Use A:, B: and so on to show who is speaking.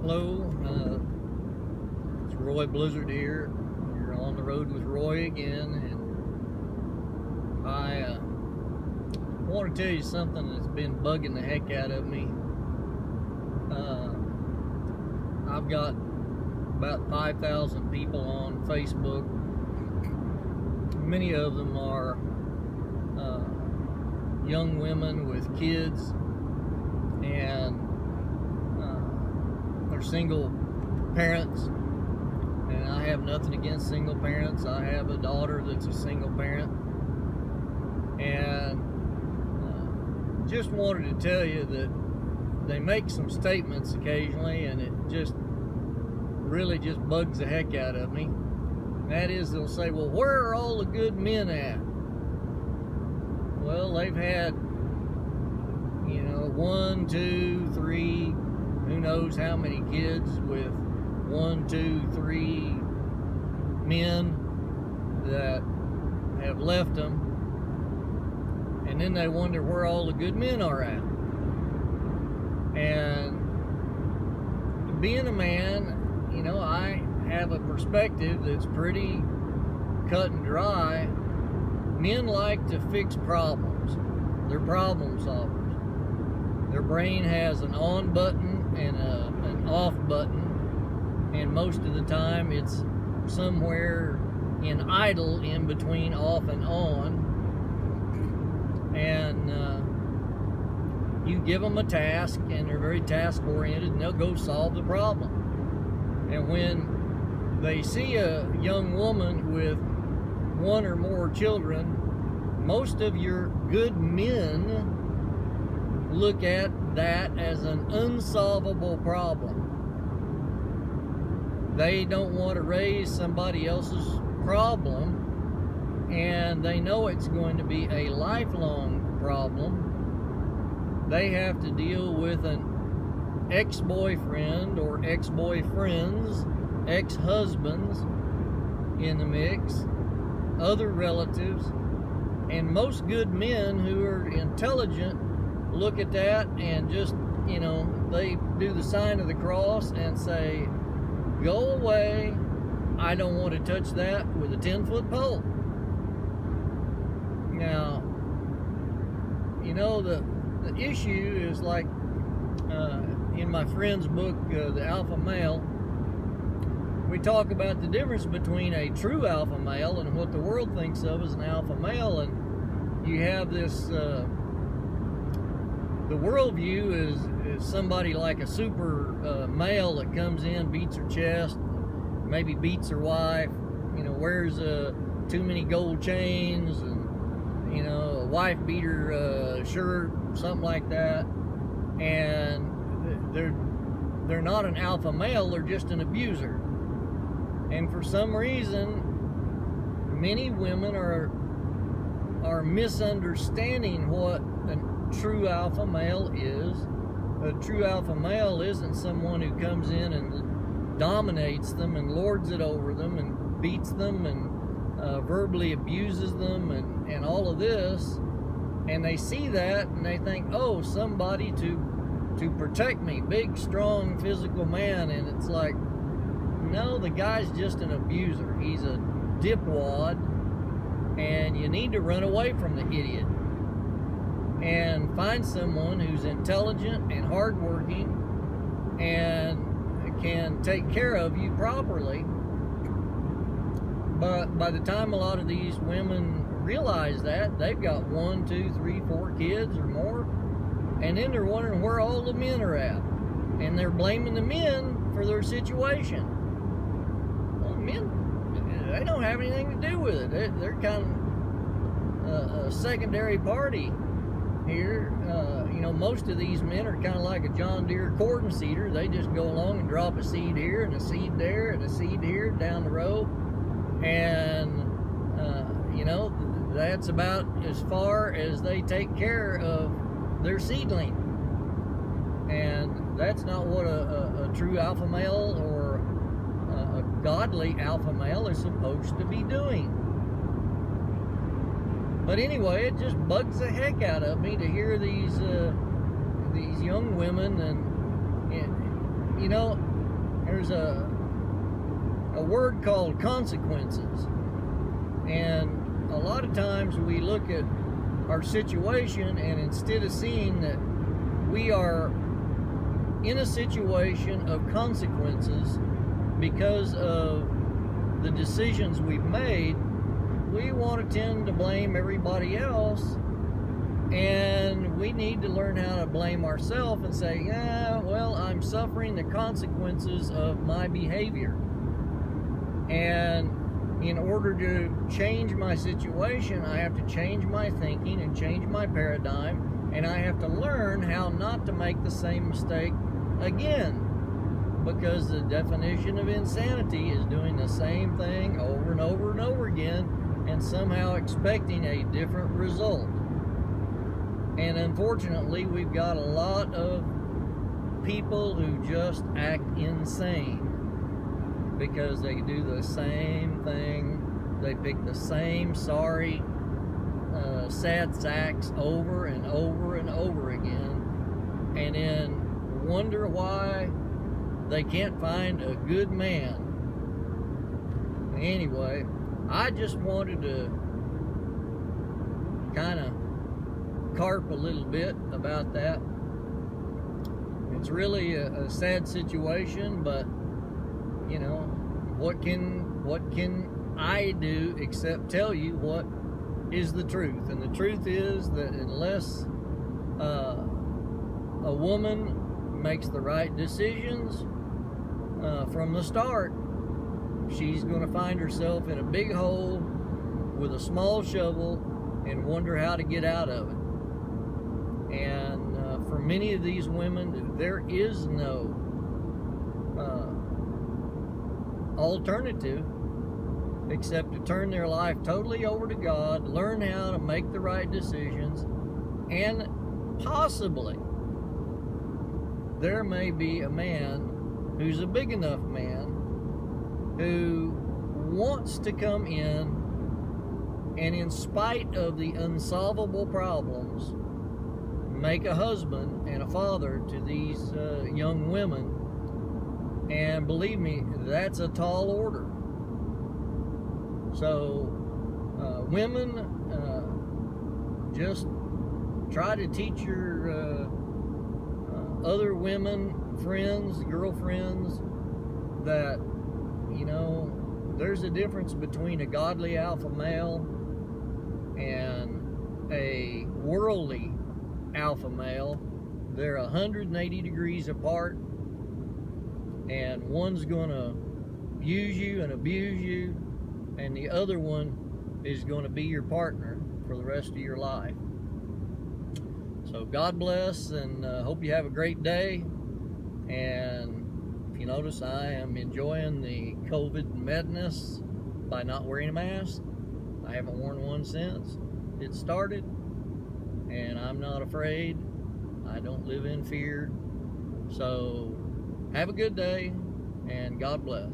A: Hello, it's Roy Blizzard here. You're on the road with Roy again, and I want to tell you something that's been bugging the heck out of me. I've got about 5,000 people on Facebook. Many of them are young women with kids, and they're single parents, and I have nothing against single parents. I have a daughter that's a single parent, and just wanted to tell you that they make some statements occasionally, and it just really just bugs the heck out of me. And that is, they'll say, well, where are all the good men at? Well, they've had, 1, 2, 3, who knows how many kids with 1, 2, 3 men that have left them, and then they wonder where all the good men are at. And being a man, I have a perspective that's pretty cut and dry. Men like to fix problems. They're problem solvers. Their brain has an on button and an off button, and most of the time it's somewhere in idle in between off and on. And you give them a task, and they're very task oriented, and they'll go solve the problem. And when they see a young woman with 1 or more children, most of your good men look at that as an unsolvable problem. They don't want to raise somebody else's problem, and they know it's going to be a lifelong problem. They have to deal with an ex-boyfriend or ex-boyfriends, ex-husbands in the mix, other relatives, and most good men who are intelligent look at that and just, they do the sign of the cross and say, go away, I don't want to touch that with a 10-foot pole. Now, the issue is like, in my friend's book, The Alpha Male, we talk about the difference between a true alpha male and what the world thinks of as an alpha male. And you have this, the worldview is somebody like a super male that comes in, beats her chest, maybe beats her wife, wears too many gold chains, and a wife beater shirt, something like that. And they're not an alpha male, they're just an abuser. And for some reason, many women are misunderstanding what a true alpha male is. A true alpha male isn't someone who comes in and dominates them and lords it over them and beats them and verbally abuses them and all of this. And they see that and they think, oh, somebody to protect me, big, strong, physical man. And it's like, no, the guy's just an abuser. He's a dipwad, and you need to run away from the idiot and find someone who's intelligent and hardworking and can take care of you properly. But by the time a lot of these women realize that, they've got 1, 2, 3, 4 kids or more, and then they're wondering where all the men are at, and they're blaming the men for their situation. Well, men, they don't have anything to do with it. They're kind of a secondary party here. Most of these men are kind of like a John Deere cordon seeder. They just go along and drop a seed here and a seed there and a seed here down the row, and that's about as far as they take care of their seedling. And that's not what a true alpha male or a godly alpha male is supposed to be doing. But anyway, it just bugs the heck out of me to hear these young women, and there's a word called consequences. And a lot of times we look at our situation, and instead of seeing that we are in a situation of consequences because of the decisions we've made, we want to tend to blame everybody else, and we need to learn how to blame ourselves and say, yeah, well, I'm suffering the consequences of my behavior. And in order to change my situation, I have to change my thinking and change my paradigm, and I have to learn how not to make the same mistake again. Because the definition of insanity is doing the same thing over and over and over again and somehow expecting a different result. And unfortunately, we've got a lot of people who just act insane because they do the same thing. They pick the same sorry, sad sacks over and over and over again, and then wonder why they can't find a good man. Anyway, I just wanted to kind of carp a little bit about that. It's really a sad situation, but you know, what can I do except tell you what is the truth? And the truth is that unless a woman makes the right decisions from the start, she's going to find herself in a big hole with a small shovel and wonder how to get out of it. And for many of these women, there is no alternative except to turn their life totally over to God, learn how to make the right decisions, and possibly there may be a man who's a big enough man who wants to come in and, in spite of the unsolvable problems, make a husband and a father to these young women. And believe me, that's a tall order. So women, just try to teach your other women, friends, girlfriends, that, you know, there's a difference between a godly alpha male and a worldly alpha male. They're 180 degrees apart, and one's gonna use you and abuse you, and the other one is going to be your partner for the rest of your life. So God bless, and hope you have a great day. And if you notice, I am enjoying the COVID madness by not wearing a mask. I haven't worn one since it started, and I'm not afraid. I don't live in fear. So have a good day, and God bless.